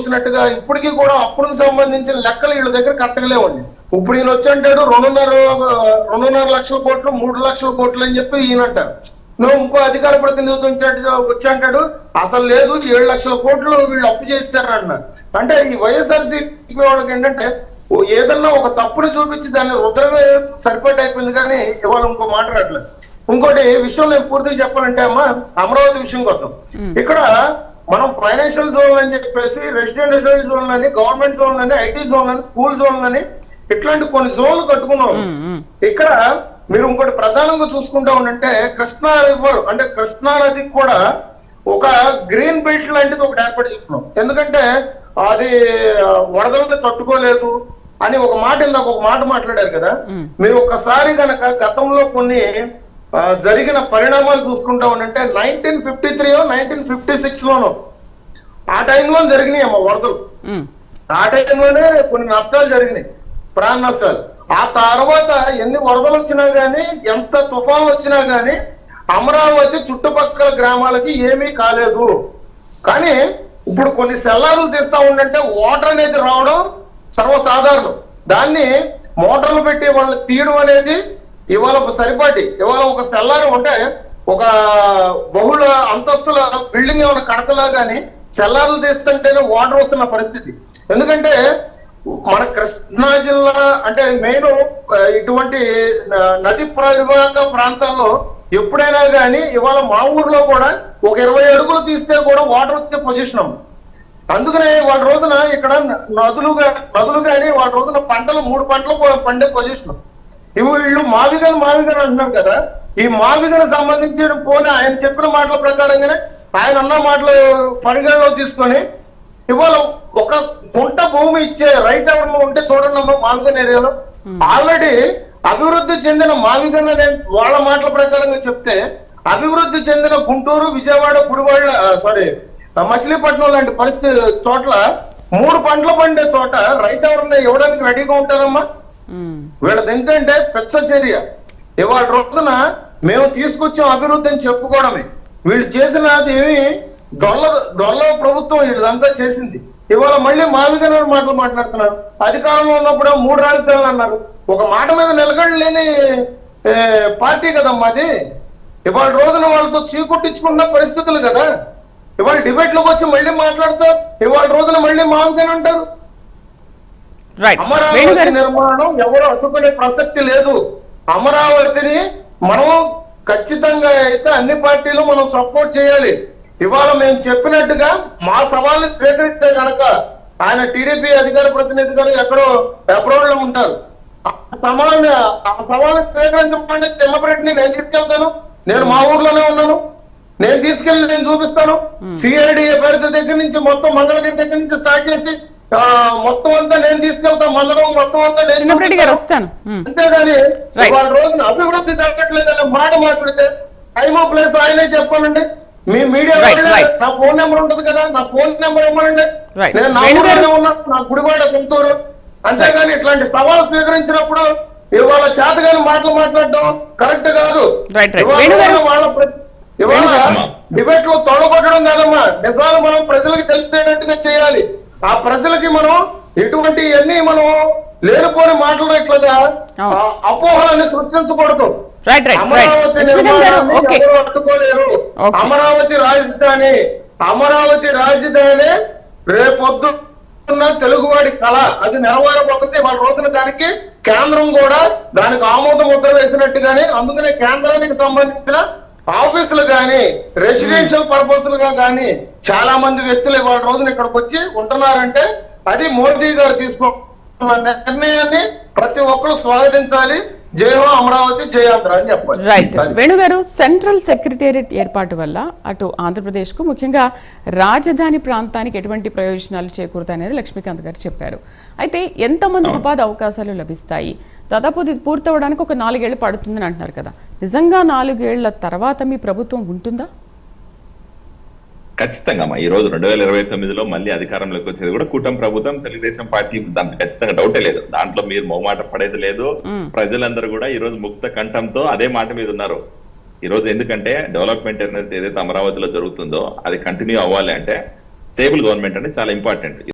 చూసినట్టుగా ఇప్పటికీ కూడా అప్పులకు సంబంధించిన లెక్కలు వీళ్ళ దగ్గర కట్టగలేవండి. ఇప్పుడు ఈయన వచ్చి అంటాడు 2.5 లక్షల కోట్లు 3 లక్షల కోట్లు అని చెప్పి ఈయన అంటారు. నువ్వు ఇంకో అధికార ప్రతినిధి వచ్చి అంటాడు అసలు లేదు 7 లక్షల కోట్లు వీళ్ళు అప్పు చేశారు అన్నారు. అంటే ఈ వైఎస్ఆర్సీపీ వాళ్ళకి ఏంటంటే ఏదన్నా ఒక తప్పుని చూపించి దాన్ని రుద్రమే సరిపడి అయిపోయింది, కానీ ఇవాళ ఇంకో మాట రావట్లేదు. ఇంకోటి విషయం నేను పూర్తిగా చెప్పాలంటే అమ్మా, అమరావతి విషయం కోసం ఇక్కడ మనం ఫైనాన్షియల్ జోన్ అని చెప్పేసి రెసిడెన్షియల్ జోన్ అని, గవర్నమెంట్ జోన్ అని, ఐటీ జోన్ అని, స్కూల్ జోన్ అని ఇట్లాంటి కొన్ని జోన్లు కట్టుకున్నాం. ఇక్కడ మీరు ఇంకోటి ప్రధానంగా చూసుకుంటా ఉండంటే కృష్ణా రివర్ అంటే కృష్ణా నదికి కూడా ఒక గ్రీన్ బెల్ట్ లాంటిది ఒకటి ఏర్పాటు చేసుకున్నాం. ఎందుకంటే అది వరదలను తట్టుకోలేదు అని ఒక మాట ఇందాక ఒక మాట మాట్లాడారు కదా. మీరు ఒక్కసారి కనుక గతంలో కొన్ని జరిగిన పరిణామాలు చూసుకుంటా ఉండంటే 1953 1956 లోనో ఆ టైంలో జరిగినాయి అమ్మ వరదలు. ఆ టైంలోనే కొన్ని నష్టాలు జరిగినాయి, ప్రాణ నష్టాలు. ఆ తర్వాత ఎన్ని వరదలు వచ్చినా గానీ, ఎంత తుఫాన్లు వచ్చినా గానీ అమరావతి చుట్టుపక్కల గ్రామాలకి ఏమీ కాలేదు. కానీ ఇప్పుడు కొన్ని సెల్లార్లు తీస్తా ఉండంటే వాటర్ అనేది రావడం సర్వసాధారణం. దాన్ని మోటార్లు పెట్టి వాళ్ళు తీయడం అనేది ఇవాళ సరిపాటి. ఇవాళ ఒక సెల్లార్ ఉంటే ఒక బహుళ అంతస్తుల బిల్డింగ్ ఏమైనా కడతలా గానీ సెల్లార్లు తీస్తుంటేనే వాటర్ వస్తున్న పరిస్థితి. ఎందుకంటే మన కృష్ణా జిల్లా అంటే మెయిన్ ఇటువంటి నది పరివాహక ప్రాంతాల్లో ఎప్పుడైనా కానీ ఇవాళ మా ఊర్లో కూడా ఒక 20 అడుగులు తీస్తే కూడా వాటర్ వచ్చే పొజిషన్. అందుకనే వాళ్ళ రోజున ఇక్కడ నదులు కానీ వాళ్ళ రోజున పంటలు 3 పంటలు పండే పొజిషన్. వీళ్ళు మావిగన్ అంటున్నారు కదా, ఈ మావిగన్ సంబంధించిన పోనీ ఆయన చెప్పిన మాటల ప్రకారంగానే ఆయన అన్న మాటలు పరిగణలో తీసుకొని ఇవాళ ఒక గుంట భూమి ఇచ్చే రైట్ ఎవరు ఉంటే చూడండి అమ్మా మావిగన్ ఏరియాలో. ఆల్రెడీ అభివృద్ధి చెందిన మావిగన్ అనే వాళ్ళ మాటల ప్రకారంగా చెప్తే అభివృద్ధి చెందిన గుంటూరు, విజయవాడ, గుడివాడ మచిలీపట్నం లాంటి పరిస్థితి చోట్ల 3 పంటలు పండే చోట రైతు ఎవరన్నా ఇవ్వడానికి రెడీగా ఉంటారమ్మా. వీళ్ళది ఏంటంటే పెద్ద చర్య. ఇవాళ రోజున మేము తీసుకొచ్చాం అభివృద్ధి అని చెప్పుకోవడమే. వీళ్ళు చేసినది ఏమి డొల్ల ప్రభుత్వం వీళ్ళంతా చేసింది. ఇవాళ మళ్ళీ మావిగన్ మాటలు మాట్లాడుతున్నారు. అధికారంలో ఉన్నప్పుడు 3 రాజధానులు అన్నారు. ఒక మాట మీద నిలకడలేని పార్టీ కదమ్మా అది. ఇవాళ రోజున వాళ్ళతో చీకొట్టించుకున్న పరిస్థితులు కదా. ఇవాళ డిబేట్ లోకి వచ్చి మళ్ళీ మాట్లాడతారు, ఇవాళ రోజున మళ్ళీ మావిగన్ అంటారు. అమరావతి నిర్మాణం ఎవరు అడ్డుకునే ప్రసక్తి లేదు. అమరావతిని మనం ఖచ్చితంగా అయితే అన్ని పార్టీలు మనం సపోర్ట్ చేయాలి. ఇవాళ మేము చెప్పినట్టుగా మా సవాల్ని స్వీకరిస్తే కనుక ఆయన టీడీపీ అధికార ప్రతినిధి గారు ఎక్కడో అబ్రాడ్ లో ఉంటారు. ఆ సవాల్ని స్వీకరించమంటే చెమ్మపరెడ్డిని నేను తీసుకెళ్తాను. నేను మా ఊర్లోనే ఉన్నాను, నేను తీసుకెళ్లి నేను చూపిస్తాను. సిఐడి పరిధి దగ్గర నుంచి మొత్తం మంగళగిరి దగ్గర నుంచి స్టార్ట్ చేసి మొత్తం అంతా నేను తీసుకెళ్తాను. మండలం మొత్తం అంతా నేను అంతేగాని వాళ్ళ రోజున అభివృద్ధి తగ్గట్లేదనే మాట మాట్లాడితే టైమ్ ఆఫ్ ప్లేస్ ఆయనే చెప్పాలండి. మీ మీడియా నా ఫోన్ నెంబర్ ఉంటుంది కదా, నా ఫోన్ నెంబర్ ఇవ్వమండి. నేను నా ఊళ్ళోనే ఉన్నా, నా గుడివాడ సొంతూరు. అంతేగాని ఇట్లాంటి సవాలు స్వీకరించినప్పుడు ఇవాళ చేతగాని మాటలు మాట్లాడడం కరెక్ట్ కాదు. ఇవాళ డిబేట్ లో తొడగొట్టడం కాదమ్మా, నిజాలు మనం ప్రజలకు తెలిసేటట్టుగా చేయాలి. ఆ ప్రజలకి మనం ఎటువంటి అన్ని మనం లేనిపోని మాటలు ఇట్లాగా అపోహలని సృష్టించకూడదు. అమరావతి నిర్మాణాన్ని ఎవరు అడ్డుకోలేరు. అమరావతి రాజధాని రేపొద్దున్న తెలుగువాడి కళ, అది నెరవేరబోతుంది. వాళ్ళ రోజున దానికి కేంద్రం కూడా దానికి ఆమోద ముద్ర వేసినట్టుగానే, అందుకనే కేంద్రానికి సంబంధించిన ఆఫీసులు గాని రెసిడెన్షియల్ పర్పస్లుగా గాని చాలా మంది వ్యక్తులు ఇవాళ రోజున ఇక్కడికి వచ్చి ఉంటున్నారంటే అది మోదీ గారు తీసుకున్న నిర్ణయాన్ని ప్రతి ఒక్కరు స్వాగతించాలి. జయహో అమరావతి, జయాంధ్ర అని చెప్పాలి. రైట్. వేణుగారు, సెంట్రల్ సెక్రటేరియట్ ఏర్పాటు వల్ల అటు ఆంధ్రప్రదేశ్ కు ముఖ్యంగా రాజధాని ప్రాంతానికి ఎటువంటి ప్రయోజనాలు చేకూరుతాయనేది లక్ష్మీకాంత్ గారు చెప్పారు. అయితే ఎంతమంది ఉపాధి అవకాశాలు లభిస్తాయి? దాదాపు ఇది పూర్తవడానికి ఒక 4 ఏళ్లు పడుతుందని అంటున్నారు కదా. నిజంగా 4 ఏళ్ల తర్వాత మీ ప్రభుత్వం ఉంటుందా? ఖచ్చితంగా ఈ రోజు 2029లో మళ్ళీ అధికారంలోకి వచ్చేది కూడా కూటమి ప్రభుత్వం, తెలుగుదేశం పార్టీ. దాంట్లో ఖచ్చితంగా డౌటే లేదు. దాంట్లో మీరు మొహమాట పడేది లేదు. ప్రజలందరూ కూడా ఈ రోజు ముక్త కంఠంతో అదే మాట మీద ఉన్నారు ఈ రోజు. ఎందుకంటే డెవలప్మెంట్ అనేది ఏదైతే అమరావతిలో జరుగుతుందో అది కంటిన్యూ అవ్వాలి అంటే స్టేబుల్ గవర్నమెంట్ అనేది చాలా ఇంపార్టెంట్.